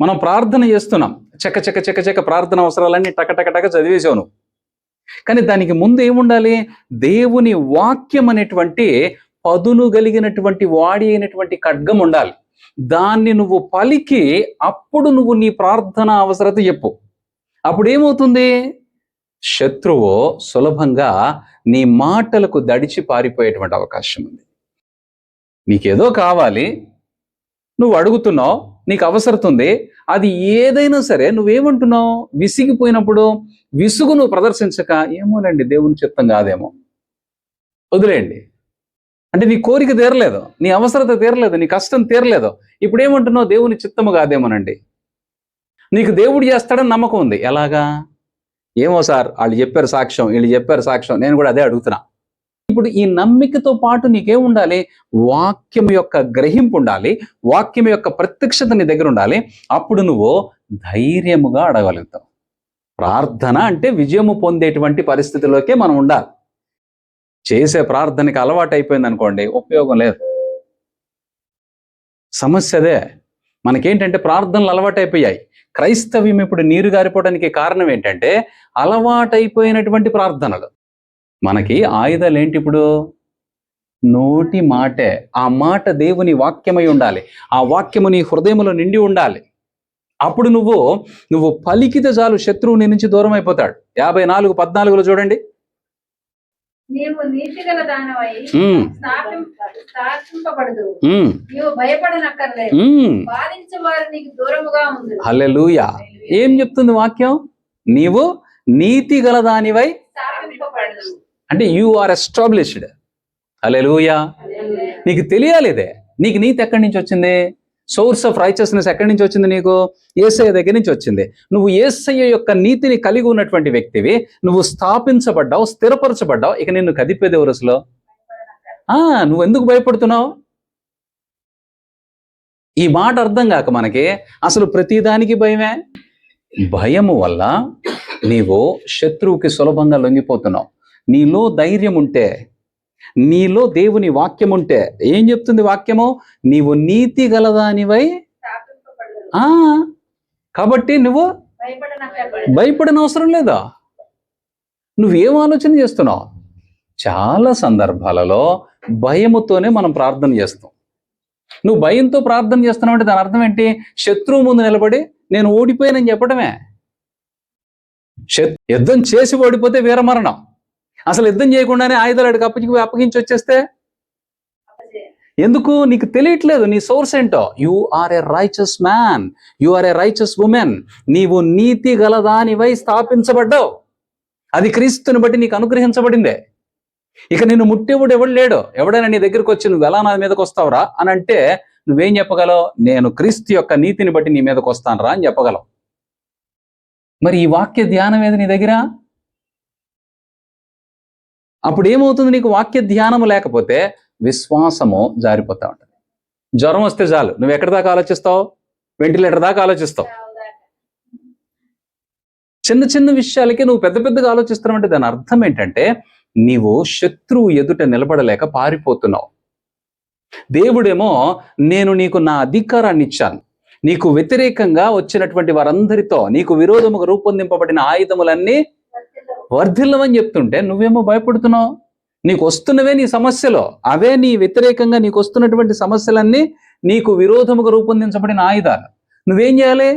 మనం ప్రార్థన చేస్తున్నాం, చక్క చక్క చక్క చక్క ప్రార్థన అవసరాలన్నీ టక టక టక చదివేసావు నువ్వు. కానీ దానికి ముందు ఏముండాలి? దేవుని వాక్యం అనేటువంటి పదును కలిగినటువంటి వాడి అయినటువంటి ఖడ్గం ఉండాలి. దాన్ని నువ్వు పలికి అప్పుడు నువ్వు నీ ప్రార్థన అవసరత చెప్పు. అప్పుడు ఏమవుతుంది? శత్రువు సులభంగా నీ మాటలకు దడిచి పారిపోయేటువంటి అవకాశం ఉంది. నీకేదో కావాలి, నువ్వు అడుగుతున్నావు, నీకు అవసరం ఉంది, అది ఏదైనా సరే నువ్వేమంటున్నావు? విసిగిపోయినప్పుడు విసుగు నువ్వు ప్రదర్శించక, ఏమోనండి దేవుని చిత్తం కాదేమో, వదిలేయండి అంటే నీ కోరిక తీరలేదు, నీ అవసరత తీరలేదు, నీ కష్టం తీరలేదు. ఇప్పుడు ఏమంటున్నావు? దేవుని చిత్తము కాదేమోనండి. నీకు దేవుడు చేస్తాడని నమ్మకం ఉంది. ఎలాగా? ఏమో సార్, వాళ్ళు చెప్పారు సాక్ష్యం, వీళ్ళు చెప్పారు సాక్ష్యం, నేను కూడా అదే అడుగుతున్నా. ఇప్పుడు ఈ నమ్మికతో పాటు నీకేం ఉండాలి? వాక్యం యొక్క గ్రహింపు ఉండాలి, వాక్యం యొక్క ప్రత్యక్షత నీ దగ్గర ఉండాలి. అప్పుడు నువ్వు ధైర్యముగా అడగలుగుతావు. ప్రార్థన అంటే విజయము పొందేటువంటి పరిస్థితిలోకే మనం ఉండాలి. చేసే ప్రార్థనకి అలవాటు అయిపోయింది అనుకోండి, ఉపయోగం లేదు. సమస్య అదే. మనకేంటంటే ప్రార్థనలు అలవాటైపోయాయి. క్రైస్తవ్యం ఇప్పుడు నీరు గారిపోవడానికి కారణం ఏంటంటే అలవాటైపోయినటువంటి ప్రార్థనలు. మనకి ఆయుధాలు ఏంటి ఇప్పుడు? నోటి మాటే. ఆ మాట దేవుని వాక్యమై ఉండాలి. ఆ వాక్యము నీ హృదయములో నిండి ఉండాలి. అప్పుడు నువ్వు పలికితే చాలు, శత్రువు నీ నుంచి దూరం అయిపోతాడు. 54:14 చూడండి. నీవు నీతిగల దానవై స్థాపింపబడదు, నీవు భయపడనక్కర్లేదు, బాధించే వారు నీకు దూరముగా ఉంది. హల్లెలూయా. ఏం చెప్తుంది వాక్యం? నీవు నీతి గల దానివై స్థాపింపబడదు అంటే యు ఆర్ ఎస్టాబ్లిష్డ్. హల్లెలూయా. నీకు తెలియాలి ఇదే. నీకు నీతి ఎక్కడి నుంచి వచ్చింది? సోర్స్ ఆఫ్ రైచియస్నెస్ ఎక్కడి నుంచి వచ్చింది? నీకు యేసయ్య దగ్గర నుంచి వచ్చింది. నువ్వు యేసయ్య యొక్క నీతిని కలిగి ఉన్నటువంటి వ్యక్తివి. నువ్వు స్థాపించబడ్డావు, స్థిరపరచబడ్డావు. ఇక నిన్ను కదిపేది ఎవరు అసలు? నువ్వు ఎందుకు భయపడుతున్నావు? ఈ మాట అర్థం కాక మనకి అసలు ప్రతిదానికి భయమే. భయము వల్ల నీవు శత్రువుకి సులభంగా లొంగిపోతున్నావు. నీలో ధైర్యం ఉంటే, నీలో దేవుని వాక్యం ఉంటే, ఏం చెప్తుంది వాక్యము? నీవు నీతి గలదానివై. కాబట్టి నువ్వు భయపడిన అవసరం లేదా? నువ్వేం ఆలోచన చేస్తున్నావు? చాలా సందర్భాలలో భయముతోనే మనం ప్రార్థన చేస్తాం. నువ్వు భయంతో ప్రార్థన చేస్తున్నావు అంటే దాని అర్థం ఏంటి? శత్రువు ముందు నిలబడి నేను ఓడిపోయానని చెప్పడమే. యుద్ధం చేసి ఓడిపోతే వీరమరణం. అసలు యుద్ధం చేయకుండానే ఆయుధాలు అప్పగించి వచ్చేస్తే ఎందుకు? నీకు తెలియట్లేదు నీ సోర్స్ ఏంటో. You are a righteous man, you are a righteous woman. నీవు నీతి గలదానివై స్థాపించబడ్డావు. అది క్రీస్తుని బట్టి నీకు అనుగ్రహించబడిందే. ఇక నిన్ను ముట్టేవాడు ఎవడు లేడు. ఎవడైనా నీ దగ్గరకు వచ్చి నువ్వు ఎలా నా మీదకి వస్తావురా అని అంటే నువ్వేం చెప్పగలవు? నేను క్రీస్తు యొక్క నీతిని బట్టి నీ మీదకి వస్తాను రా అని చెప్పగలవు. మరి ఈ వాక్య ధ్యానం ఏది నీ దగ్గర? అప్పుడు ఏమవుతుంది? నీకు వాక్య ధ్యానము లేకపోతే విశ్వాసము జారిపోతా ఉంటుంది. జ్వరం వస్తే చాలు, నువ్వు ఎక్కడి దాకా ఆలోచిస్తావు? వెంటిలేటర్ దాకా ఆలోచిస్తావు. చిన్న చిన్న విషయాలకి నువ్వు పెద్ద పెద్దగా ఆలోచిస్తున్నావు అంటే దాని అర్థం ఏంటంటే నీవు శత్రువు ఎదుట నిలబడలేక పారిపోతున్నావు. దేవుడేమో నేను నీకు నా అధికారాన్ని ఇచ్చాను, నీకు వ్యతిరేకంగా వచ్చినటువంటి వారందరితో నీకు విరోధముగా రూపొందింపబడిన ఆయుధములన్నీ వర్ధిల్లవని చెప్తుంటే నువ్వేమో భయపడుతున్నావు. నీకు వస్తున్నవే నీ సమస్యలు, అవే నీ వ్యతిరేకంగా నీకు వస్తున్నటువంటి సమస్యలన్నీ నీకు విరోధముగా రూపొందించబడిన ఆయుధాలు. నువ్వేం చేయాలి?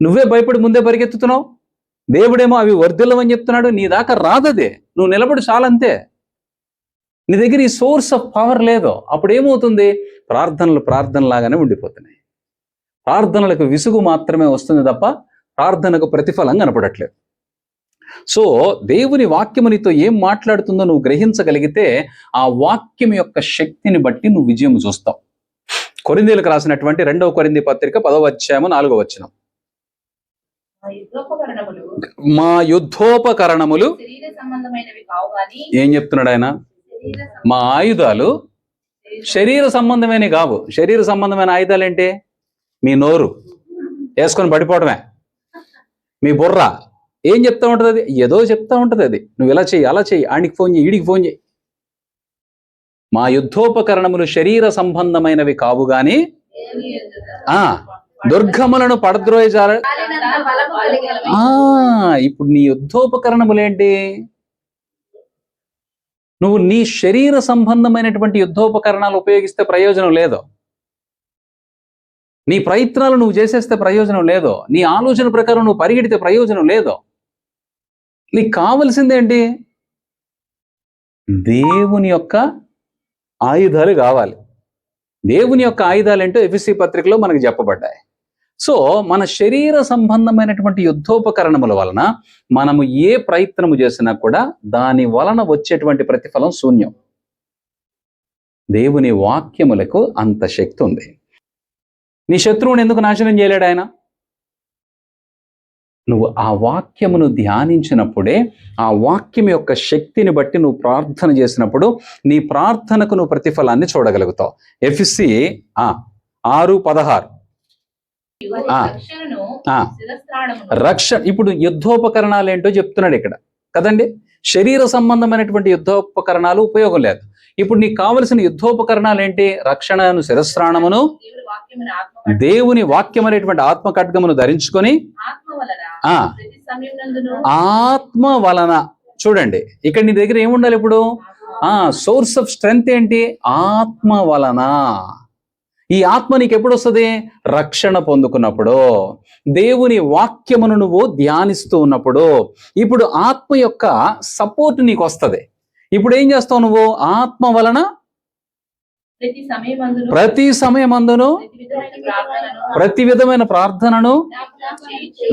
నువ్వే భయపడి ముందే పరిగెత్తుతున్నావు. దేవుడేమో అవి వర్ధిల్లవని చెప్తున్నాడు. నీ దాకా రాదదే, నువ్వు నిలబడి చాలంతే. నీ దగ్గర ఈ సోర్స్ ఆఫ్ పవర్ లేదు. అప్పుడు ఏమవుతుంది? ప్రార్థనలాగానే ఉండిపోతున్నాయి. ప్రార్థనలకు విసుగు మాత్రమే వస్తుంది తప్ప ప్రార్థనకు ప్రతిఫలం కనపడట్లేదు. సో దేవుని వాక్యము నీతో ఏం మాట్లాడుతుందో నువ్వు గ్రహించగలిగితే ఆ వాక్యం యొక్క శక్తిని బట్టి నువ్వు విజయం చూస్తావు. కొరింథీయులకు రాసినటువంటి 2వ కొరింథీ పత్రిక 10వ అధ్యాయము 4వ వచనం. మా యుద్ధోపకరణములు ఏం చెప్తున్నాడు ఆయన? మా ఆయుధాలు శరీర సంబంధమైనవి కావు. శరీర సంబంధమైన ఆయుధాలు ఏంటి? మీ నోరు వేసుకొని పడిపోవడమే. మీ బుర్ర ఏం చెప్తా ఉంటుంది? అది ఏదో చెప్తా ఉంటుంది. అది నువ్వు ఇలా చెయ్యి, అలా చెయ్యి, ఆడికి ఫోన్ చేయి, ఈడికి ఫోన్ చేయి. మా యుద్ధోపకరణములు శరీర సంబంధమైనవి కావు గాని దుర్గములను పడద్రోయజాల. చాలినంత బలము కలిగినవి. ఇప్పుడు నీ యుద్ధోపకరణములేంటి? నువ్వు నీ శరీర సంబంధమైనటువంటి యుద్ధోపకరణాలు ఉపయోగిస్తే ప్రయోజనం లేదు. నీ ప్రయత్నాలు నువ్వు చేసేస్తే ప్రయోజనం లేదు. నీ ఆలోచన ప్రకారం నువ్వు పరిగెడితే ప్రయోజనం లేదు. నీకు కావలసిందేంటి? దేవుని యొక్క ఆయుధాలు కావాలి. దేవుని యొక్క ఆయుధాలు ఏంటో ఎఫెసీ పత్రికలో మనకు చెప్పబడ్డాయి. సో మన శరీర సంబంధమైనటువంటి యుద్ధోపకరణముల వలన మనము ఏ ప్రయత్నము చేసినా కూడా దాని వలన వచ్చేటువంటి ప్రతిఫలం శూన్యం. దేవుని వాక్యములకు అంత శక్తి ఉంది. నీ శత్రువుని ఎందుకు నాశనం చేయలేడు ఆయన? నువ్వు ఆ వాక్యమును ధ్యానించినప్పుడే, ఆ వాక్యం యొక్క శక్తిని బట్టి నువ్వు ప్రార్థన చేసినప్పుడు నీ ప్రార్థనకు నువ్వు ప్రతిఫలాన్ని చూడగలుగుతావు. ఎఫెసీ 6:16. రక్షణ. ఇప్పుడు యుద్ధోపకరణాలు ఏంటో చెప్తున్నాడు ఇక్కడ కదండి. శరీర సంబంధమైనటువంటి యుద్ధోపకరణాలు ఉపయోగం లేదు. ఇప్పుడు నీకు కావలసిన యుద్ధోపకరణాలు ఏంటి? రక్షణను, శిరస్త్రాణమును, దేవుని వాక్యం అనేటువంటి ఆత్మ ఖడ్గమును ధరించుకొని, ఆత్మ వలన. చూడండి ఇక్కడ నీ దగ్గర ఏముండాలి ఇప్పుడు? సోర్స్ ఆఫ్ స్ట్రెంగ్త్ ఏంటి? ఆత్మ వలన. ఈ ఆత్మ నీకు ఎప్పుడు వస్తుంది? రక్షణ పొందుకున్నప్పుడు, దేవుని వాక్యమును నువ్వు ధ్యానిస్తూ ఉన్నప్పుడు. ఇప్పుడు ఆత్మ యొక్క సపోర్ట్ నీకు వస్తుంది. ఇప్పుడు ఏం చేస్తావు నువ్వు? ఆత్మ వలన ప్రతి సమయమందును ప్రతి విధమైన ప్రార్థనను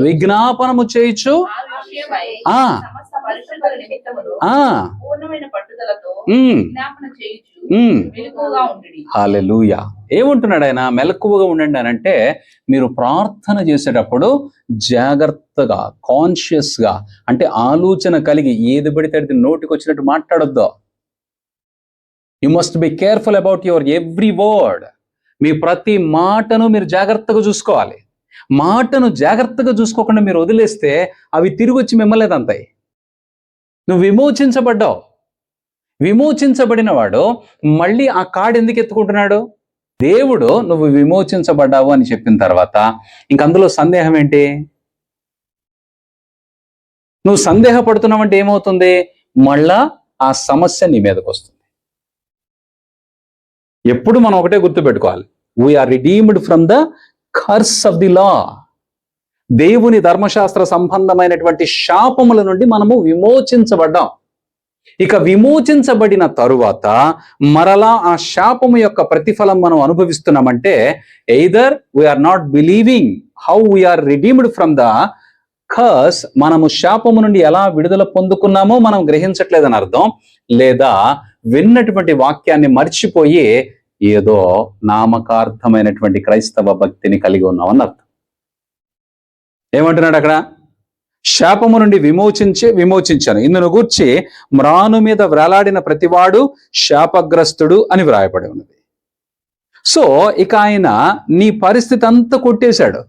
విజ్ఞాపనము చేయొచ్చు. హల్లెలూయా. ఏమంటున్నాడు ఆయన? మెలకువగా ఉండండి అని అంటే, మీరు ప్రార్థన చేసేటప్పుడు జాగ్రత్తగా, కాన్షియస్ గా, అంటే ఆలోచన కలిగి ఏది పడితే అది నోటికి వచ్చినట్టు మాట్లాడొద్దు. You must be careful about your every word. మీ ప్రతి మాటను మీరు జాగ్రత్తగా చూసుకోవాలి. మాటను జాగ్రత్తగా చూసుకోకుండా మీరు వదిలేస్తే అవి తిరిగి వచ్చి మిమ్మల్ని తంతాయి. నువ్వు విమోచించబడ్డావు. విమోచించబడిన వాడు మళ్ళీ ఆ కాడు ఎందుకు ఎత్తుకుంటున్నాడు? దేవుడు నువ్వు విమోచించబడ్డావు అని చెప్పిన తర్వాత ఇంక అందులో సందేహం ఏంటి? నువ్వు సందేహపడుతున్నావంటే ఏమవుతుంది? మళ్ళా ఆ సమస్య నీ మీదకి వస్తుంది. ఎప్పుడు మనం ఒకటే గుర్తుపెట్టుకోవాలి, we are redeemed from the curse of the law. దేవుని ధర్మశాస్త్ర సంబంధమైనటువంటి శాపముల నుండి మనము విమోచించబడ్డాం. ఇక విమోచించబడిన తరువాత మరలా ఆ శాపము యొక్క ప్రతిఫలం మనం అనుభవిస్తున్నామంటే, either we are not believing how we are redeemed from the curse, మనము శాపము నుండి ఎలా విడుదల పొందుకున్నామో మనం గ్రహించట్లేదని అర్థం, లేదా విన్నటువంటి వాక్యాన్ని మర్చిపోయి ఏదో నామకార్థమైనటువంటి క్రైస్తవ భక్తిని కలిగి ఉన్నామని అర్థం. ఏమంటున్నాడు అక్కడ? శాపము నుండి విమోచించాను, ఇందును గూర్చి మ్రాను మీద వ్రేలాడిన ప్రతివాడు శాపగ్రస్తుడు అని వ్రాయబడి ఉన్నది. సో ఇక ఆయన నీ పరిస్థితి అంతా కొట్టేశాడు.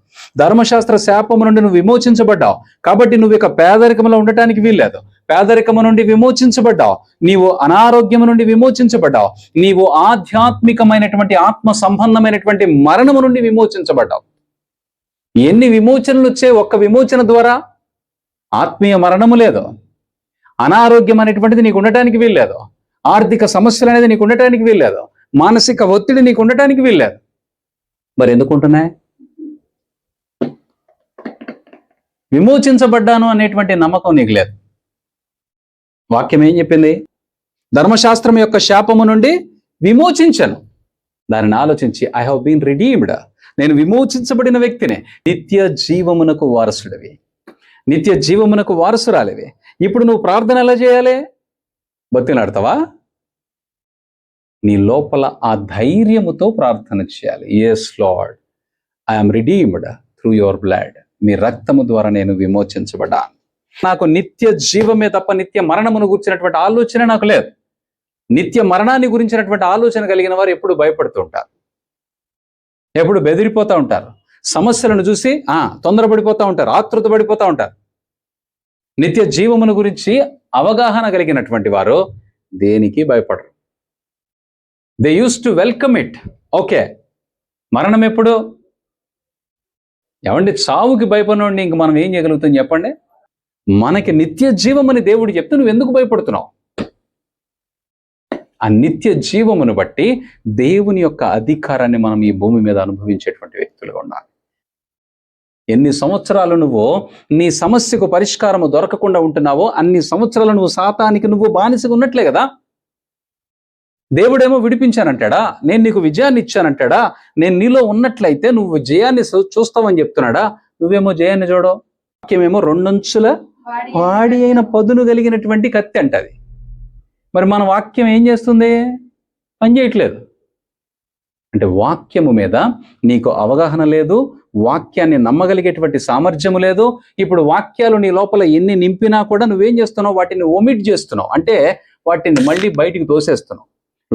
ధర్మశాస్త్ర శాపము నుండి నువ్వు విమోచించబడ్డావు కాబట్టి నువ్వు ఇక పేదరికంలో ఉండటానికి వీల్లేదు. పేదరికము నుండి విమోచించబడ్డావు, నీవు అనారోగ్యము నుండి విమోచించబడ్డావు, నీవు ఆధ్యాత్మికమైనటువంటి ఆత్మ సంబంధమైనటువంటి మరణము నుండి విమోచించబడ్డావు. ఎన్ని విమోచనలు వచ్చాయి ఒక్క విమోచన ద్వారా? ఆత్మీయ మరణము లేదు, అనారోగ్యం అనేటువంటిది నీకు ఉండటానికి వీల్లేదు, ఆర్థిక సమస్యలు అనేది నీకు ఉండటానికి వీల్లేదు, మానసిక ఒత్తిడి నీకు ఉండటానికి వీల్లేదు. మరి ఎందుకు ఉంటున్నాయి? విమోచించబడ్డాను అనేటువంటి నమ్మకం నీకు లేదు. వాక్యం ఏం చెప్పింది? ధర్మశాస్త్రం యొక్క శాపము నుండి విమోచించను. దానిని ఆలోచించి ఐ హావ్ బీన్ రిడీమ్డ్, నేను విమోచించబడిన వ్యక్తినే, నిత్య జీవమునకు వారసుడివి, నిత్య జీవమునకు వారసురాలివి. ఇప్పుడు నువ్వు ప్రార్థన ఎలా చేయాలి? బతిలాడతావా? నీ లోపల ఆ ధైర్యముతో ప్రార్థన చేయాలి. Yes Lord, I'm redeemed through your blood. మీ రక్తము ద్వారా నేను విమోచించబడ్డాను. నాకు నిత్య జీవమే తప్ప నిత్య మరణమును గురించినటువంటి ఆలోచన నాకు లేదు. నిత్య మరణాన్ని గురించినటువంటి ఆలోచన కలిగిన వారు ఎప్పుడు భయపడుతూ ఉంటారు, ఎప్పుడు బెదిరిపోతూ ఉంటారు, సమస్యలను చూసి తొందరపడిపోతూ ఉంటారు, ఆతృత పడిపోతూ ఉంటారు. నిత్య జీవమును గురించి అవగాహన కలిగినటువంటి వారు దేనికి భయపడరు. They use to welcome it. Okay, మరణం ఎప్పుడు? ఏమండి, చావుకి భయపడినోడిని ఇంక మనం ఏం చేయగలుగుతాం చెప్పండి? మనకి నిత్య జీవమని దేవుడు చెప్తే నువ్వు ఎందుకు భయపడుతున్నావు? ఆ నిత్య జీవమును బట్టి దేవుని యొక్క అధికారాన్ని మనం ఈ భూమి మీద అనుభవించేటువంటి వ్యక్తులుగా ఉండాలి. ఎన్ని సంవత్సరాలు నువ్వు నీ సమస్యకు పరిష్కారము దొరకకుండా ఉంటున్నావో అన్ని సంవత్సరాలు నువ్వు సాతానికి నువ్వు బానిసగా ఉన్నట్లే కదా. దేవుడేమో విడిపించానంటాడా, నేను నీకు విజయాన్ని ఇచ్చానంటాడా, నేను నీలో ఉన్నట్లయితే నువ్వు జయాన్ని చూస్తావని చెప్తున్నాడా? నువ్వేమో జయాన్ని చూడవు. వాక్యమేమో రెండంచుల వాడి అయిన పదును కలిగినటువంటి కత్తి అంటది. మరి మన వాక్యం ఏం చేస్తుంది? పని చేయట్లేదు. అంటే వాక్యము మీద నీకు అవగాహన లేదు, వాక్యాన్ని నమ్మగలిగేటువంటి సామర్థ్యము లేదు. ఇప్పుడు వాక్యాలు నీ లోపల ఎన్ని నింపినా కూడా నువ్వేం చేస్తున్నావు? వాటిని ఒమిట్ చేస్తున్నావు. అంటే వాటిని మళ్ళీ బయటికి తోసేస్తున్నావు.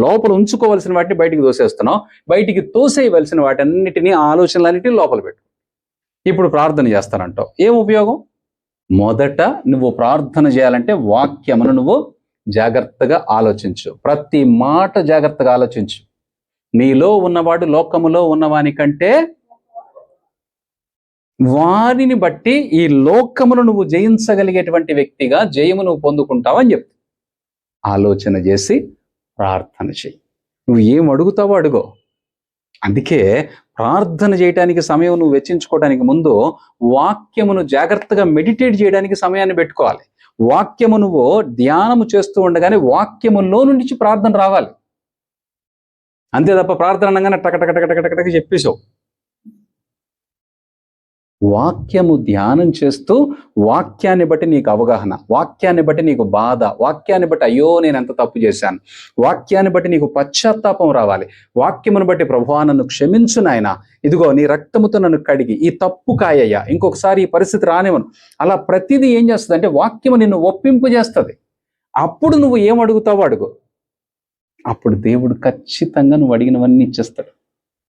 లోపల ఉంచుకోవాల్సిన వాటిని బయటికి తోసేస్తున్నావు. బయటికి తోసేయవలసిన వాటన్నిటినీ, ఆలోచనలన్నిటినీ లోపల పెట్టు. ఇప్పుడు ప్రార్థన చేస్తానంటావు. ఏం ఉపయోగం? మొదట నువ్వు ప్రార్థన చేయాలంటే వాక్యమును నువ్వు జాగ్రత్తగా ఆలోచించు. ప్రతి మాట జాగ్రత్తగా ఆలోచించు. నీలో ఉన్నవాడు లోకములో ఉన్నవాని కంటే వారిని బట్టి ఈ లోకమును నువ్వు జయించగలిగేటువంటి వ్యక్తిగా జయము నువ్వు పొందుకుంటావని చెప్తా. ఆలోచన చేసి ప్రార్థన చెయ్యి. నువ్వు ఏం అడుగుతావో అడుగో. అందుకే ప్రార్థన చేయడానికి సమయం నువ్వు వెచ్చించుకోవడానికి ముందు వాక్యమును జాగ్రత్తగా మెడిటేట్ చేయడానికి సమయాన్ని పెట్టుకోవాలి. వాక్యము నువ్వు ధ్యానము చేస్తూ ఉండగానే వాక్యములో నుంచి ప్రార్థన రావాలి. అంతే తప్ప ప్రార్థన అనగానే టకటకటకటకటక చెప్పేసావు. వాక్యము ధ్యానం చేస్తూ వాక్యాన్ని బట్టి నీకు అవగాహన, వాక్యాన్ని బట్టి నీకు బాధ, వాక్యాన్ని బట్టి అయ్యో నేను ఎంత తప్పు చేశాను, వాక్యాన్ని బట్టి నీకు పశ్చాత్తాపం రావాలి. వాక్యమును బట్టి ప్రభువా నన్ను క్షమించు నాయనా, ఇదిగో నీ రక్తముతో నన్ను కడిగి ఈ తప్పు కాయ్యా, ఇంకొకసారి ఈ పరిస్థితి రానివ్వను. అలా ప్రతిదీ ఏం చేస్తుంది అంటే వాక్యము నిన్ను ఒప్పింపు చేస్తుంది. అప్పుడు నువ్వు ఏం అడుగుతావో అడుగు. అప్పుడు దేవుడు ఖచ్చితంగా నువ్వు అడిగినవన్నీ ఇచ్చేస్తాడు.